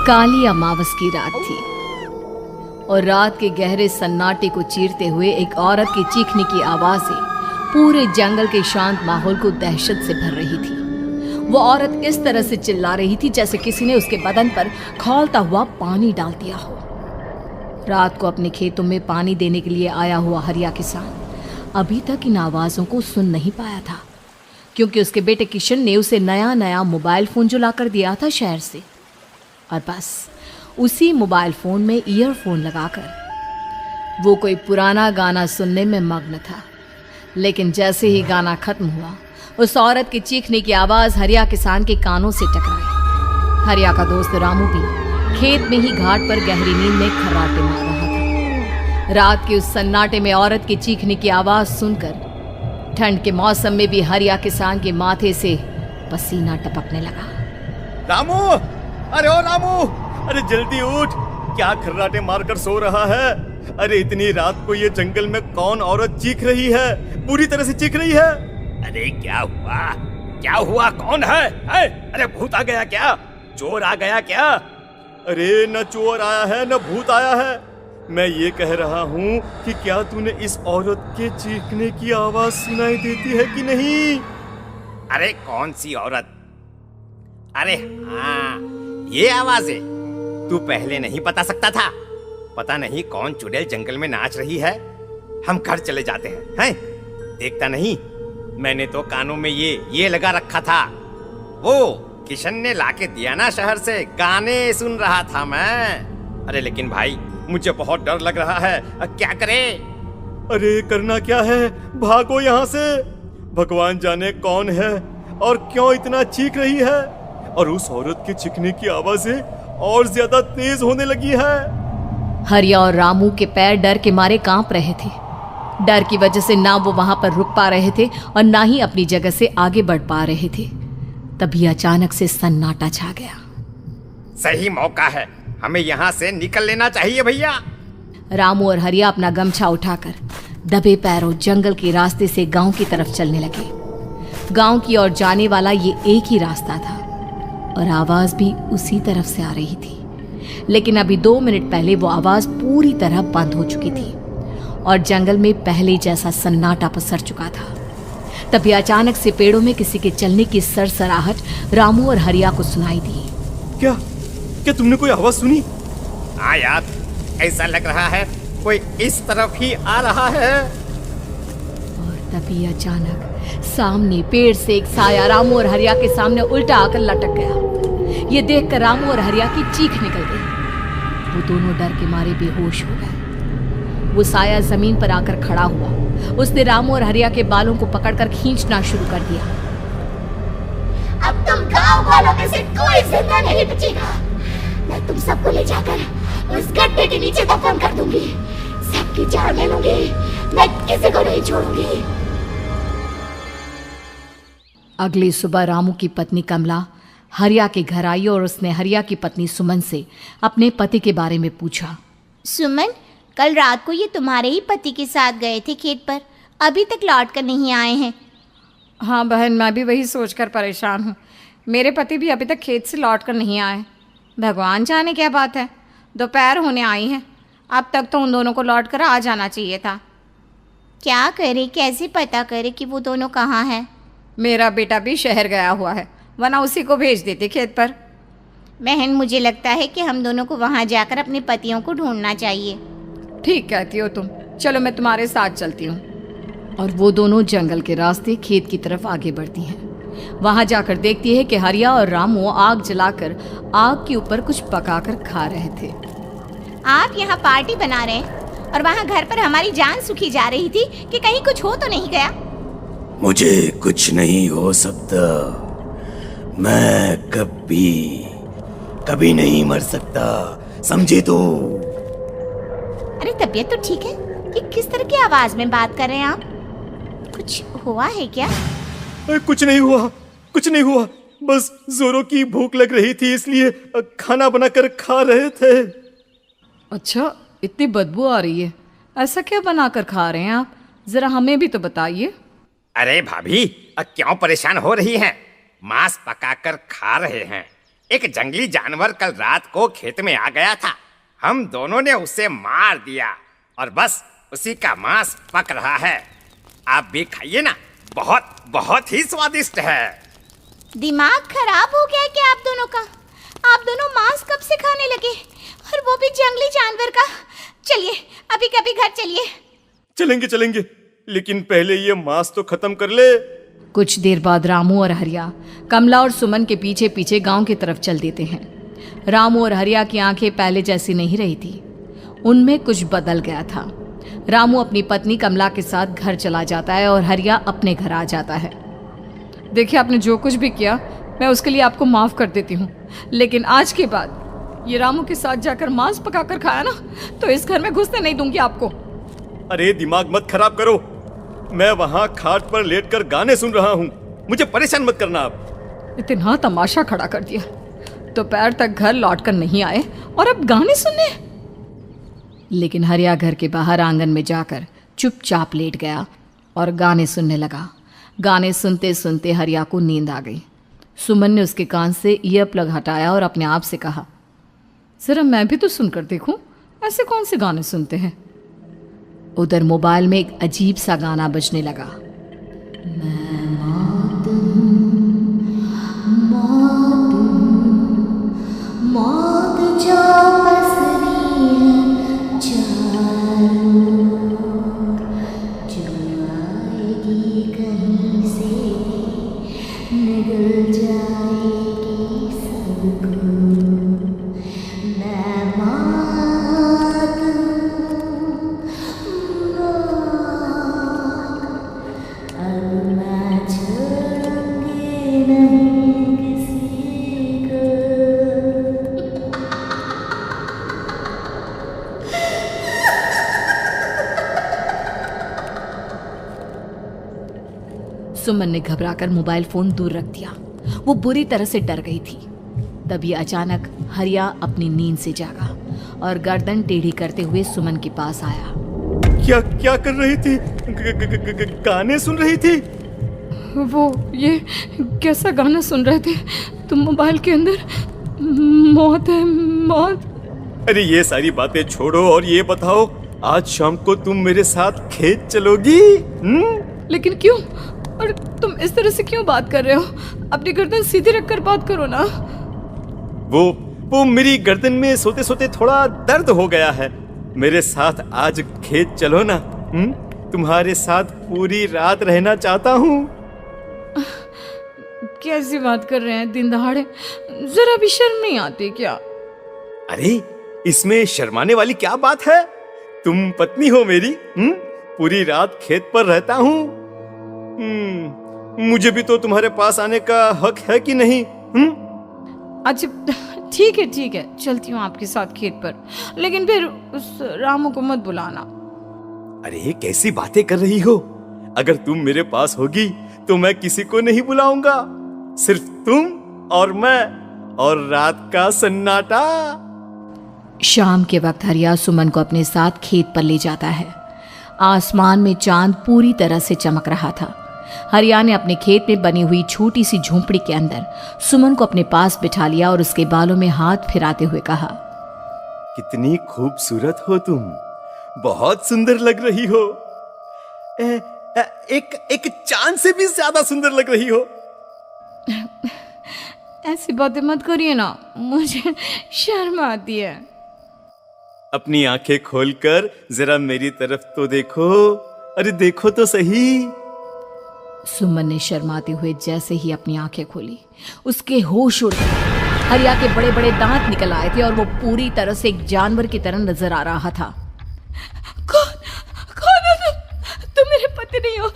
काली अमावस की रात थी और रात के गहरे सन्नाटे को चीरते हुए एक औरत की चीखने की आवाजें पूरे जंगल के शांत माहौल को दहशत से भर रही थी। वो औरत इस तरह से चिल्ला रही थी जैसे किसी ने उसके बदन पर खौलता हुआ पानी डाल दिया हो। रात को अपने खेतों में पानी देने के लिए आया हुआ हरिया किसान अभी तक इन आवाज़ों को सुन नहीं पाया था, क्योंकि उसके बेटे किशन ने उसे नया नया मोबाइल फ़ोन जो लाकर दिया था शहर से, और बस उसी मोबाइल फ़ोन में ईयरफोन लगाकर वो कोई पुराना गाना सुनने में मग्न था। लेकिन जैसे ही गाना खत्म हुआ, उस औरत की चीखने की आवाज़ हरिया किसान के कानों से टकराई। हरिया का दोस्त रामू भी खेत में ही घाट पर गहरी नींद में खर्राटे मार रहा था। रात के उस सन्नाटे में औरत की चीखने की आवाज़ सुनकर ठंड के मौसम में भी हरिया किसान के माथे से पसीना टपकने लगा। रामू, अरे ओ रामू, अरे जल्दी उठ, क्या खर्राटे मारकर सो रहा है? अरे इतनी रात को ये जंगल में कौन औरत चीख रही है? पूरी तरह से चीख रही है। अरे क्या हुआ? क्या हुआ? कौन है? अरे भूत आ गया क्या? चोर आ गया क्या? अरे न चोर आया है न भूत आया है। मैं ये कह रहा हूँ कि क्या तूने इस औरत के चीखने की आवाज सुनाई देती है कि नहीं? अरे कौन सी औरत? अरे हाँ, ये आवाज है। तू पहले नहीं बता सकता था? पता नहीं कौन चुड़ैल जंगल में नाच रही है। हम घर चले जाते हैं। देखता नहीं, मैंने तो कानों में ये लगा रखा था। वो किशन ने लाके दिया ना शहर से, गाने सुन रहा था मैं। अरे लेकिन भाई, मुझे बहुत डर लग रहा है। क्या करे? अरे करना क्या है? भागो यहाँ से। भगवान जाने कौन है और क्यों इतना चीख रही है। और उस औरत के चीखने की आवाजें और ज्यादा तेज होने लगी है। हरिया और रामू के पैर डर के मारे कांप रहे थे। डर की वजह से ना वो वहां पर रुक पा रहे थे और ना ही अपनी जगह से आगे बढ़ पा रहे थे। तभी अचानक से सन्नाटा छा गया। सही मौका है, हमें यहाँ से निकल लेना चाहिए भैया। रामू और हरिया अपना गमछा उठाकर दबे पैरों जंगल के रास्ते से गांव की तरफ चलने लगे। गांव की ओर जाने वाला ये एक ही रास्ता था और आवाज भी उसी तरफ से आ रही थी। लेकिन अभी 2 मिनट पहले वो आवाज पूरी तरह बंद हो चुकी थी और जंगल में पहले जैसा सन्नाटा पसर चुका था। तभी अचानक से पेड़ों में किसी के चलने की सरसराहट रामू और हरिया को सुनाई दी। क्या तुमने कोई आवाज सुनी? हाँ यार, ऐसा लग रहा है कोई इस तरफ ही आ रहा है। और तभी अचानक सामने पेड़ से एक साया रामू और हरिया के सामने उल्टा आकर लटक गया। ये देखकर रामू और हरिया की चीख निकल गई। वो दोनों डर के मारे बेहोश हो गए। वो साया जमीन पर आकर खड़ा हुआ। उसने रामू और हरिया के बालों को पकड़कर खींचना शुरू कर दिया। अब तुम गांव वालों में से कोई जिंदा नहीं बचेगा। मैं तुम सबको ले जाकर उस गड्ढे के नीचे दफन कर दूंगी। सबकी जान ले लूंगी, मैं किसी को नहीं छोड़ूंगी। अगली सुबह रामू की पत्नी कमला हरिया के घर आई और उसने हरिया की पत्नी सुमन से अपने पति के बारे में पूछा। सुमन, कल रात को ये तुम्हारे ही पति के साथ गए थे खेत पर, अभी तक लौट कर नहीं आए हैं। हाँ बहन, मैं भी वही सोचकर परेशान हूँ। मेरे पति भी अभी तक खेत से लौट कर नहीं आए। भगवान जाने क्या बात है, दोपहर होने आई है। अब तक तो उन दोनों को लौट कर आ जाना चाहिए था। क्या करे, कैसे पता करे कि वो दोनों कहाँ हैं? मेरा बेटा भी शहर गया हुआ है, वरना उसी को भेज देते खेत पर। बहन, मुझे लगता है कि हम दोनों को वहाँ जाकर अपने पतियों को ढूंढना चाहिए। ठीक कहती हो तुम, चलो मैं तुम्हारे साथ चलती हूँ। और वो दोनों जंगल के रास्ते खेत की तरफ आगे बढ़ती हैं। वहां जाकर देखती है कि हरिया और रामू आग जलाकर आग के ऊपर कुछ पकाकर खा रहे थे। आप यहाँ पार्टी बना रहे हैं और वहाँ घर पर हमारी जान सुखी जा रही थी कि कहीं कुछ हो तो नहीं गया? मुझे कुछ नहीं हो सकता। मैं कभी नहीं मर सकता, समझे तो? अरे तबीयत तो ठीक है? ये किस तरह की आवाज में बात कर रहे हैं आप? कुछ हुआ है क्या? कुछ नहीं हुआ, बस जोरों की भूख लग रही थी, इसलिए खाना बनाकर खा रहे थे। अच्छा, इतनी बदबू आ रही है, ऐसा क्या बनाकर खा रहे हैं आप? जरा हमें भी तो बताइए। अरे भाभी, क्यों परेशान हो रही हैं? मांस पकाकर खा रहे हैं। एक जंगली जानवर कल रात को खेत में आ गया था। हम दोनों ने उसे मार दिया और बस उसी का मांस पक रहा है। आप भी खाइए ना, बहुत बहुत ही स्वादिष्ट है। दिमाग खराब हो गया है क्या आप दोनों का? आप दोनों मांस कब से खाने लगे, और वो भी जंगली जानवर का? चलिए अभी कभी घर चलिए। चलेंगे चलेंगे, लेकिन पहले ये मांस तो खत्म कर ले। कुछ देर बाद रामू और हरिया कमला और सुमन के पीछे पीछे गांव की तरफ चल देते हैं। रामू और हरिया की आंखें पहले जैसी नहीं रही थी, उनमें कुछ बदल गया था। रामू अपनी पत्नी कमला के साथ घर चला जाता है और हरिया अपने घर आ जाता है। देखिए, आपने जो कुछ भी किया मैं उसके लिए आपको माफ़ कर देती हूँ, लेकिन आज के बाद ये रामू के साथ जाकर मांस पकाकर खाया ना, तो इस घर में घुसने नहीं दूंगी आपको। अरे दिमाग मत खराब करो, मैं वहां खाट पर लेटकर गाने सुन रहा हूँ, मुझे परेशान मत करना आप। इतना तमाशा खड़ा कर दिया, दोपहर तक घर लौटकर नहीं आए और अब गाने सुनने। लेकिन हरिया घर के बाहर आंगन में जाकर चुपचाप लेट गया और गाने सुनने लगा। गाने सुनते सुनते हरिया को नींद आ गई। सुमन ने उसके कान से ईयर प्लग हटाया और अपने आप से कहा, जरा मैं भी तो सुनकर देखूं, ऐसे कौन से गाने सुनते हैं। उधर मोबाइल में एक अजीब सा गाना बजने लगा। मौत जो पसरी है चारों, जो आएगी कहीं से निगल जाएगी सबको। मैं मौत अब मैं छोड़ूंगी नहीं किसी को। सुमन ने घबराकर मोबाइल फोन दूर रख दिया। वो बुरी तरह से डर गई थी। तभी अचानक हरिया अपनी नींद से जागा और गर्दन टेढ़ी करते हुए सुमन के पास आया। क्या क्या कर रही थी? गाने सुन रही थी? वो ये कैसा गाना सुन रहे थे तुम मोबाइल के अंदर? मौत है, मौत। अरे ये सारी बातें छोड़ो और ये बताओ, आज शाम को तुम मेरे साथ खेत चलोगी? लेकिन क्यों? और तुम इस तरह से क्यों बात कर रहे हो? अपनी गर्दन सीधी रखकर बात करो ना। वो मेरी गर्दन में सोते सोते थोड़ा दर्द हो गया है। मेरे साथ आज खेत चलो ना। तुम्हारे साथ पूरी रात रहना चाहता हूँ। कैसी बात कर रहे हैं दिन दहाड़े? जरा भी शर्म नहीं आती क्या? अरे इसमें शर्माने वाली क्या बात है? तुम पत्नी हो मेरी। पूरी रात खेत पर रहता हूँ। मुझे भी तो तुम्हारे पास आने का हक है कि नहीं? अच्छा ठीक है, चलती हूँ आपके साथ खेत पर, लेकिन फिर उस रामू को मत बुलाना। अरे कैसी बातें कर रही हो? अगर तुम मेरे पास होगी तो मैं किसी को नहीं बुलाऊंगा, सिर्फ तुम और मैं और रात का सन्नाटा। शाम के वक्त हरिया सुमन को अपने साथ खेत पर ले जाता है। आसमान में चांद पूरी तरह से चमक रहा था। हरिया ने अपने खेत में बनी हुई छोटी सी झोंपड़ी के अंदर सुमन को अपने पास बिठा लिया और उसके बालों में हाथ फिराते हुए कहा, कितनी खूबसूरत हो तुम, बहुत सुंदर लग रही हो। एक चांद से भी ज्यादा सुंदर लग रही हो। ऐसी बातें मत करिए ना, मुझे शर्म आती है। अपनी आंखें खोलकर जरा मेरी तरफ तो देखो। अरे देखो तो सही। सुमन ने शर्माते हुए जैसे ही अपनी आंखें खोली, उसके होश उड़ गए। हरिया के बड़े बड़े दांत निकल आए थे और वो पूरी तरह से एक जानवर की तरह नजर आ रहा था। कौन हो तुम मेरे पति नहीं हो।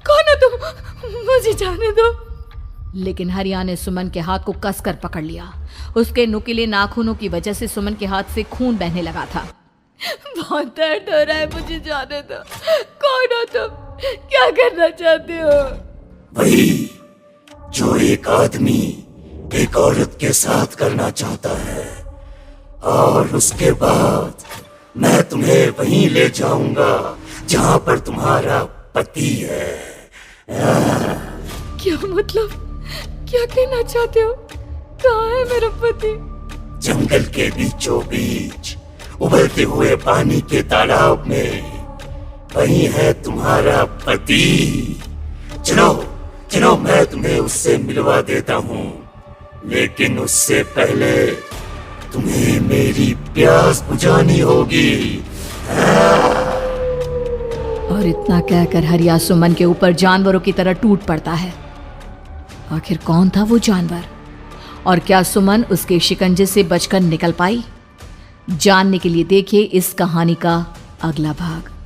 कौन हो तुम? मुझे जाने दो। लेकिन हरिया ने सुमन के हाथ को कसकर पकड़ लिया। उसके नुकीले नाखूनों की वजह से सुमन के हाथ से खून बहने लगा था। बहुत दर्द हो रहा है, मुझे जाने दो। कौन हो तुम? क्या करना चाहते हो? वही जो एक आदमी एक औरत के साथ करना चाहता है, और उसके बाद मैं तुम्हें वहीं ले जाऊंगा जहां पर तुम्हारा पति है। क्या मतलब? क्या कहना चाहते हो? कहाँ है मेरा पति? जंगल के बीचों बीच उबलते हुए पानी के तालाब में वही है तुम्हारा पति। चलो चलो, मैं तुम्हें उससे मिलवा देता हूँ, लेकिन उससे पहले तुम्हें मेरी प्यास बुझानी होगी। और इतना कहकर हरिया सुमन के ऊपर जानवरों की तरह टूट पड़ता है। आखिर कौन था वो जानवर, और क्या सुमन उसके शिकंजे से बचकर निकल पाई? जानने के लिए देखिए इस कहानी का अगला भाग।